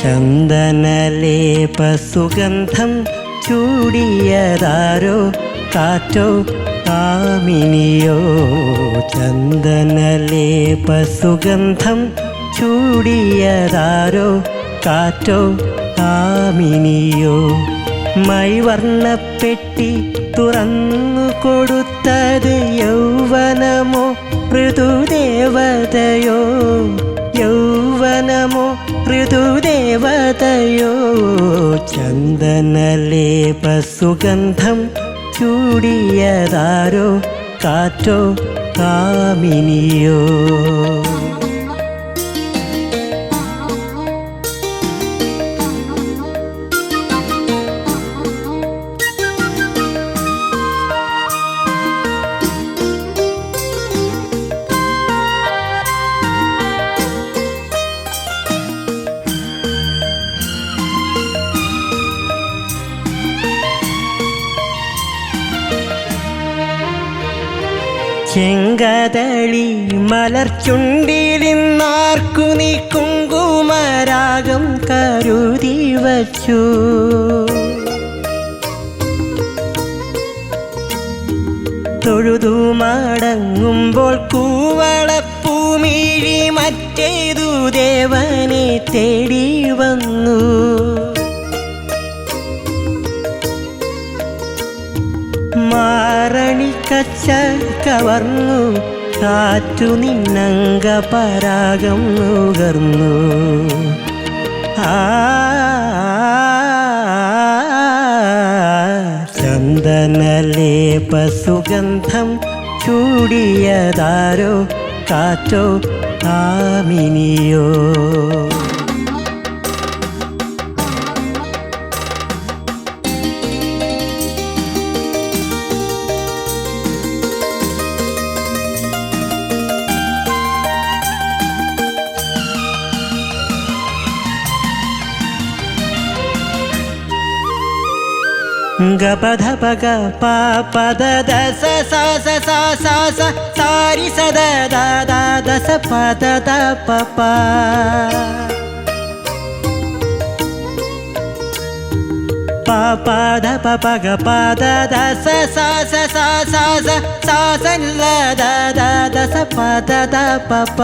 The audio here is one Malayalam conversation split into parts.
ചന്ദനലേപസുഗന്ധം ചൂടിയതാരോ കാറ്റോ കാമിനിയോ. ചന്ദനലേപസുഗന്ധം ചൂടിയതാരോ കാറ്റോ കാമിനിയോ. മൈവർണ്ണപ്പെട്ടി തുറന്നു കൊടുത്തത് യൗവനമോ ഋതുദേവതയോ. യൗവനമോ ഋതുദേവതയോ. ചന്ദനലേപസുഗന്ധം ചൂടിയതാരോ കാറ്റോ കാമിനിയോ. ചെങ്കതളി മലർച്ചുണ്ടിലിന്നാർക്കു നീ കുങ്കുമരാഗം കരുതി വച്ചു. തൊഴുതു മടങ്ങുമ്പോൾ കൂവളപ്പൂമിഴി മറ്റേതു ദേവനെ തേടി വന്നു. മാറണിക്കച്ച കവർന്നു കാറ്റു നിന്നങ്ക പരാഗം നുകർന്നു. ചന്ദനലേപസുഗന്ധം ചൂടിയതാരോ കാറ്റോ കാമിനിയോ. ഗപധ പഗ പദ ദസ സ സ സ സ സാരി സദ ദ ദ ദസ പദ ദ പ പ. പ പദ പ പഗ പദ ദസ സ സ സ സ സ സ സ ല ദ ദ ദസ പദ ദ പ പ.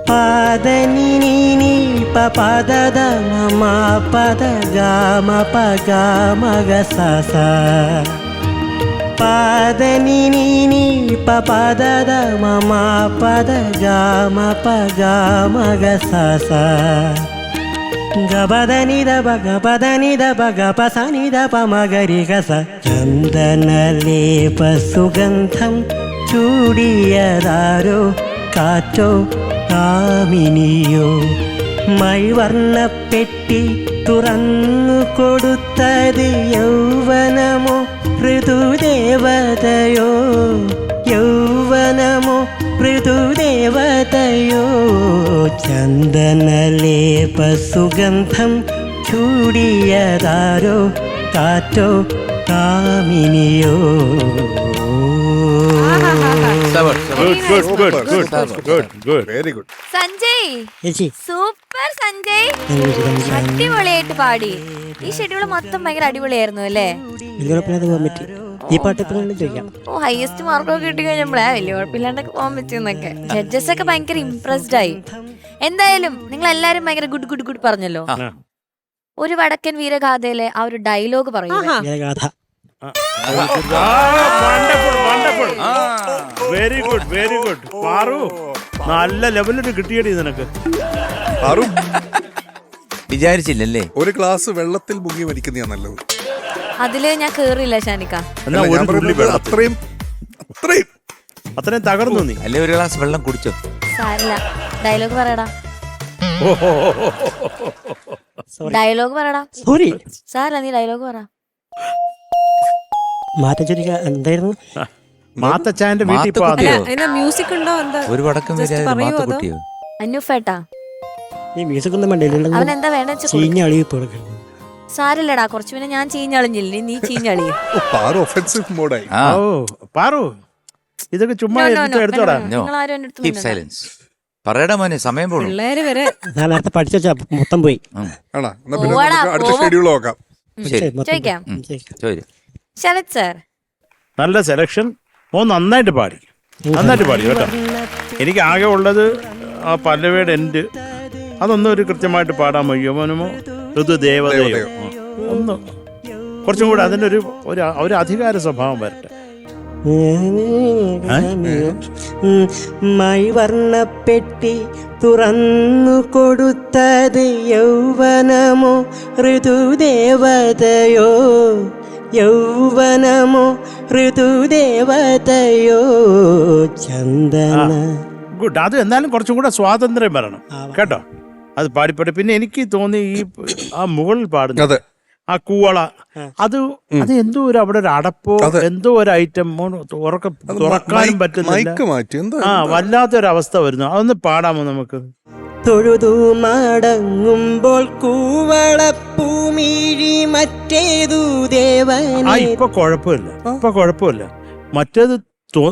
പദനി നീ നീ പ പദ ദ മ പദ ഗ മ പ ഗ മ ഗ സ സ. പദനി നീ നീ പ പദ ദ മ പദ ഗ മ പ ഗ മ ഗ സ സ. ഗ പദ നി ദ പ ഗ പദ നി ദ പ ഗ പ സ നി ദ പ മ ഗ രി ഗ സ. ചന്ദനലേപസുഗന്ധം ചൂടിയതാരോ കാറ്റോ കാമിനിയോ. മൈവർണ്ണപ്പെട്ടി തുറന്നു കൊടുത്തത് യൗവനമോ ഋതുദേവതയോ. യൗവനമോ ഋതുദേവതയോ. ചന്ദനലേപസുഗന്ധം ചൂടിയതാരോ കാറ്റോ കാമിനിയോ. സഞ്ജയ് സൂപ്പർ സഞ്ജയ്, അടിപൊളിയായിട്ട് പാടി. ഈ ഷെഡ്യൂൾ മൊത്തം ഭയങ്കര അടിപൊളിയായിരുന്നു അല്ലേ? ഈ പാട്ട് ചോദിക്കാം. ഓ, ഹയസ്റ്റ് മാർക്കൊക്കെ കിട്ടി കഴിഞ്ഞപ്പോഴേ വലിയ കുഴപ്പമില്ലാണ്ടൊക്കെ പോകാൻ പറ്റുന്നൊക്കെ. ജഡ്ജസ് ഒക്കെ ഭയങ്കര ഇംപ്രസ്ഡ് ആയി. എന്തായാലും നിങ്ങൾ എല്ലാരും ഭയങ്കര ഗുഡ് ഗുഡ് ഗുഡ് പറഞ്ഞല്ലോ. ഒരു വടക്കൻ വീരഗാഥയിലെ ആ ഒരു ഡയലോഗ് പറയൂ. Very good very good Paru, നല്ല ലെവലിൽ കിട്ടിയടി നിനക്ക്. വിചാരിച്ചില്ലല്ലേ ഒരു ഗ്ലാസ് വെള്ളത്തിൽ മുങ്ങി മരിക്കുന്ന നല്ലത്. അതില് ഞാൻ കേറില്ല ഷാനിക്ക. അത്രയും തകർന്നു നീ അല്ലേ? ഒരു ഗ്ലാസ് വെള്ളം കുടിച്ചോ? സാരില്ല, ഡയലോഗ് പറയടാ. ഡയലോഗ് പറയടാ. സോറി സാരല്ല, നീ ഡയലോഗ് പറ. എന്തായിരുന്നു മാത്തച്ചാന്റെ വീട്ടിൽ മ്യൂസിക് ഉണ്ടോ? എന്താ ഒരു വടക്കം കുട്ടിയോ? അന്യൂഫേട്ടാ, ഈ മ്യൂസിക് ഒന്നും വേണ്ട. അവൻ എന്താ വേണ്ട സാരില്ലടാ. കുറച്ചു പിന്നെ ഞാൻ ചീഞ്ഞളിഞ്ഞില്ലേ, നീ ചീഞ്ഞളി. ഇതൊക്കെ ചുമ്മാ എടുത്തോടാ. നിങ്ങൾ ആരും എൻ്റെ അടുത്ത് കീപ് സൈലൻസ്. പറയടാ മോനെ, സമയം പോണു. പിള്ളേര് വരെ ഞാൻ നേരത്തെ പഠിച്ച മൊത്തം പോയി. ആണോ? എന്നാ പിന്നെ നമുക്ക് അടുത്ത ഷെഡ്യൂൾ നോക്കാം. ശരി, ചോദിക്കാം. ചോദിച്ചു. ശരത് സാർ, നല്ല സെലക്ഷൻ. നന്നായിട്ട് പാടി കേട്ടോ. എനിക്ക് ആകെ ഉള്ളത് ആ പല്ലവിയുടെ എൻഡ്, അതൊന്നും ഒരു കൃത്യമായിട്ട് പാടാമോ? യവനമോ ഋതുദേവതയോ ഒന്ന് കുറച്ചും കൂടെ അതിൻ്റെ ഒരു അധികാര സ്വഭാവം വരട്ടെ. മൈവർണ്ണപ്പെട്ടി തുറന്നു കൊടുത്തത് യൗവനമോ ഋതുദേവതയോ? യൗവനമോ ഋതുദേവതയോ? ചന്ദന. ഗുഡ്. അത് എന്നാലും കുറച്ചും കൂടെ സ്വാതന്ത്ര്യം വരണം കേട്ടോ. അത് പാടിപ്പാടി. പിന്നെ എനിക്ക് തോന്നി ആ മുകളിൽ പാടുന്നത് ആ കൂവള, അത് എന്തോ ഒരു അവിടെ ഒരു അടപ്പോ എന്തോ ഒരു ഐറ്റം തുറക്കാനും പറ്റുന്നില്ല. വല്ലാത്തൊരവസ്ഥ വരുന്നു. അതൊന്ന് പാടാമോ നമുക്ക്? തൊഴുതു മടങ്ങുമ്പോൾ കൂവളപ്പൂമിഴി മറ്റേതു ദേവൻ. ഇപ്പൊ കുഴപ്പമില്ല. മറ്റേത്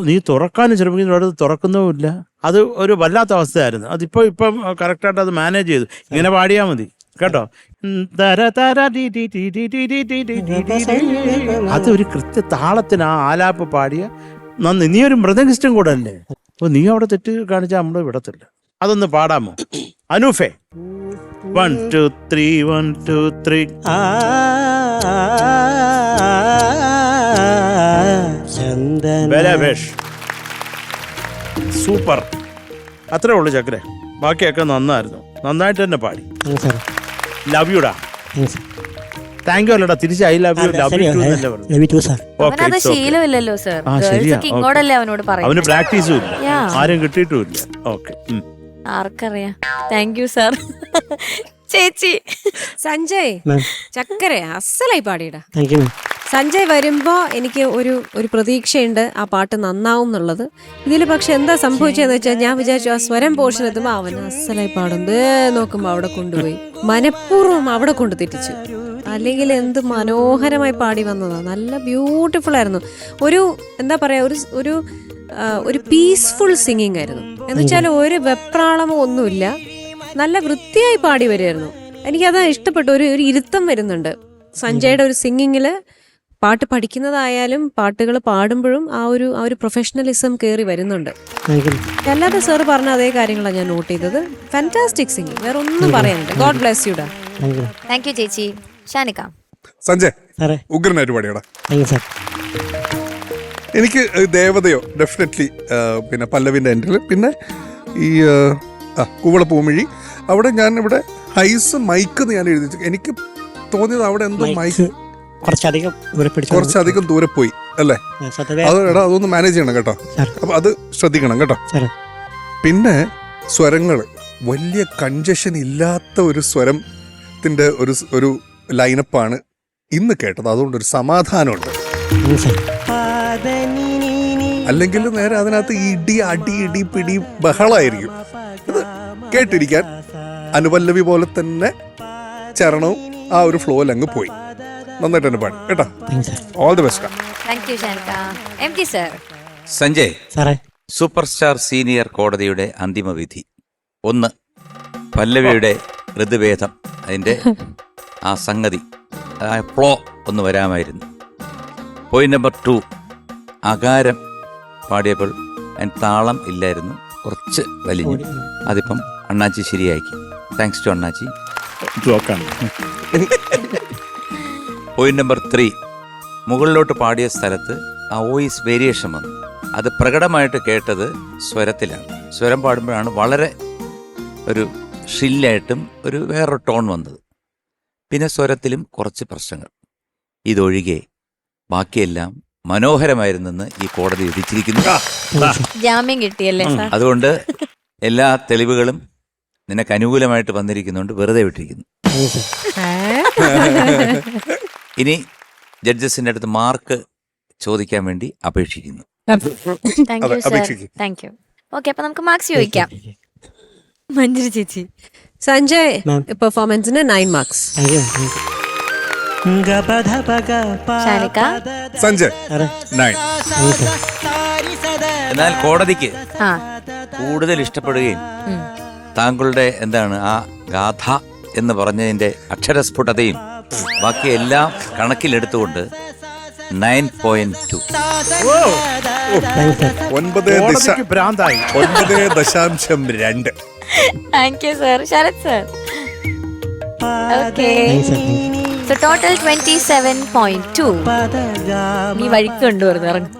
നീ തുറക്കാനും ശ്രമിക്കുന്ന അത് തുറക്കുന്നതുമില്ല. അത് ഒരു വല്ലാത്ത അവസ്ഥയായിരുന്നു. ഇപ്പം കറക്റ്റായിട്ട് അത് മാനേജ് ചെയ്തു. ഇങ്ങനെ പാടിയാൽ മതി കേട്ടോ. അതൊരു കൃത്യ താളത്തിന് ആ ആലാപ്പ് പാടിയ നന്ദി. നീ ഒരു മൃദംഗിസ്റ്റും കൂടെ അല്ലേ? അപ്പൊ നീ അവിടെ തെറ്റ് കാണിച്ചാൽ നമ്മള് വിടത്തില്ല. അതൊന്ന് പാടാമോ അനൂഫേ? 1 2 3 1 2 3. സൂപ്പർ. അത്രേ ഉള്ളു ചക്രെ. ബാക്കിയൊക്കെ നന്നായിട്ട് തന്നെ പാടി. ലവ് യുടാ. താങ്ക് യു അല്ലടാ. തിരിച്ച് I love you love you അവനത് ശീലമില്ലല്ലോ സർ. ഇങ്ങോട്ടല്ലേ അവനോട് പറയാം. അവന് പ്രാക്ടീസും ഇല്ല, ആരും കിട്ടിയിട്ടുമില്ല. ഓക്കെ, ആർക്കറിയാം. Thank you sir. ചേച്ചി സഞ്ജയ് ചക്കര അസലായി പാടിയിടാ. സഞ്ജയ് വരുമ്പോ എനിക്ക് ഒരു പ്രതീക്ഷയുണ്ട് ആ പാട്ട് നന്നാവും എന്നുള്ളത്. ഇതിൽ പക്ഷെ എന്താ സംഭവിച്ചതെന്ന് വെച്ചാൽ ഞാൻ വിചാരിച്ചു ആ സ്വരം പോർഷൻ എത്തുമ്പോ അവൻ അസലായി പാടും. നോക്കുമ്പോ അവിടെ കൊണ്ടുപോയി മനഃപൂർവ്വം അവിടെ കൊണ്ട് തെറ്റിച്ചു. അല്ലെങ്കിൽ എന്ത് മനോഹരമായി പാടി വന്നതാ. നല്ല ബ്യൂട്ടിഫുൾ ആയിരുന്നു. എന്താ പറയാ, ഒരു പീസ്ഫുൾ സിംഗിങ് ആയിരുന്നു. എന്ന് വെച്ചാൽ ഒരു വെപ്രാളമോ ഒന്നുമില്ല. നല്ല വൃത്തിയായി പാടി വരുമായിരുന്നു. എനിക്കത് ഇഷ്ടപ്പെട്ടു. ഒരു ഇരുത്തം വരുന്നുണ്ട് സഞ്ജയുടെ ഒരു സിംഗിങ്ങില്. പാട്ട് പഠിക്കുന്നതായാലും പാട്ടുകൾ പാടുമ്പോഴും ആ ഒരു പ്രൊഫഷണലിസം കയറി വരുന്നുണ്ട്. അല്ലാതെ സാർ പറഞ്ഞ അതേ കാര്യങ്ങളാണ് ഞാൻ നോട്ട് ചെയ്തത്. ഫാന്റാസ്റ്റിക് സിംഗിങ്, വേറെ ഒന്നും പറയാനില്ല. ഗോഡ് ബ്ലെസ് യുടാ. താങ്ക് യു ചേച്ചി. ഷാനിക. സഞ്ജയ് ഉഗ്രനായിട്ട് പാടിയടാ. എനിക്ക് ദേവതയോ ഡെഫിനറ്റ്ലി, പിന്നെ പല്ലവിന്റെ എൻഡിൽ, പിന്നെ ഈ കൂവള പൂമിഴി. അവിടെ ഞാൻ ഹൈസ് മൈക്ക് ഞാൻ എഴുതി. എനിക്ക് തോന്നിയത് അവിടെ എന്തോ മൈക്ക് കുറച്ചധികം ദൂരെ പോയി അല്ലേ? അതൊന്ന് മാനേജ് ചെയ്യണം കേട്ടോ. അപ്പൊ അത് ശ്രദ്ധിക്കണം കേട്ടോ. പിന്നെ സ്വരങ്ങള് വലിയ കൺജഷൻ ഇല്ലാത്ത ഒരു സ്വരത്തിന്റെ ഒരു ലൈനപ്പാണ് ഇന്ന് കേട്ടത്. അതുകൊണ്ട് ഒരു സമാധാനമുണ്ട്. അല്ലെങ്കിൽ നേരെ അതിനകത്ത് അടി പിടി ബഹളായിരിക്കും. ഇത് കേട്ടിരിക്കാൻ അനുപല്ലവി പോലെ തന്നെ ചരണവും ആ ഒരു ഫ്ലോയിൽ അങ്ങ് പോയി. നന്നായിട്ട് തന്നെ പാടി കേട്ടോ. All the best. Sanjay, super star senior കോടതിയുടെ അന്തിമ വിധി. 1, പല്ലവിയുടെ ഋതുഭേദം, അതിൻ്റെ ആ സംഗതി, ആ ഫ്ലോ ഒന്ന് വരാമായിരുന്നു. പോയിന്റ് നമ്പർ 2, അകാരം പാടിയപ്പോൾ അതിന് താളം ഇല്ലായിരുന്നു, കുറച്ച് വലിഞ്ഞു. അതിപ്പം അണ്ണാച്ചി ശരിയാക്കി. താങ്ക്സ് ടു അണ്ണാച്ചി. പോയിന്റ് നമ്പർ 3, മുകളിലോട്ട് പാടിയ സ്ഥലത്ത് ആ വോയിസ് വേരിയേഷൻ വന്നു. അത് പ്രകടമായിട്ട് കേട്ടത് സ്വരത്തിലാണ്. സ്വരം പാടുമ്പോഴാണ് വളരെ ഒരു ഷില്ലായിട്ടും ഒരു വേറൊരു ടോൺ വന്നത്. പിന്നെ സ്വരത്തിലും കുറച്ച് പ്രശ്നങ്ങൾ. ഇതൊഴികെ ബാക്കിയെല്ലാം മനോഹരമായിരുന്നെന്ന് ഈ കോടതി വിധിച്ചിരിക്കുന്നു. ജാമ്യം കിട്ടിയല്ലേ? അതുകൊണ്ട് എല്ലാ തെളിവുകളും നിനക്ക് അനുകൂലമായിട്ട് വന്നിരിക്കുന്നുണ്ട്, വെറുതെ വിട്ടിരിക്കുന്നു. ഇനി ജഡ്ജസിന്റെ അടുത്ത് മാർക്ക് ചോദിക്കാൻ വേണ്ടി അപേക്ഷിക്കുന്നു. Thank you. ഓക്കെ, അപ്പൊ നമുക്ക് മാർക്സ് ചോദിക്കാം. മഞ്ജരി ചേച്ചി. സഞ്ജയ് പെർഫോമൻസിന് 9 മാർക്സ്. ഷാനിക. സഞ്ജയ് 9. എന്നാൽ കോടതിക്ക് ആ കൂടുതൽ ഇഷ്ടപ്പെടുകയും താങ്കളുടെ എന്താണ് ആ ഗാഥ എന്ന് പറഞ്ഞതിന്റെ അക്ഷരസ്ഫുടതയും ബാക്കി എല്ലാം കണക്കിലെടുത്തുകൊണ്ട് 9.2. 9 ഭ്രാന്തായി. 9.2. Thank you sir. Sarath sir. Okay, so total 27.2. നീ വഴിക്ക് കൊണ്ടുവരുന്നു ഇറങ്ങും.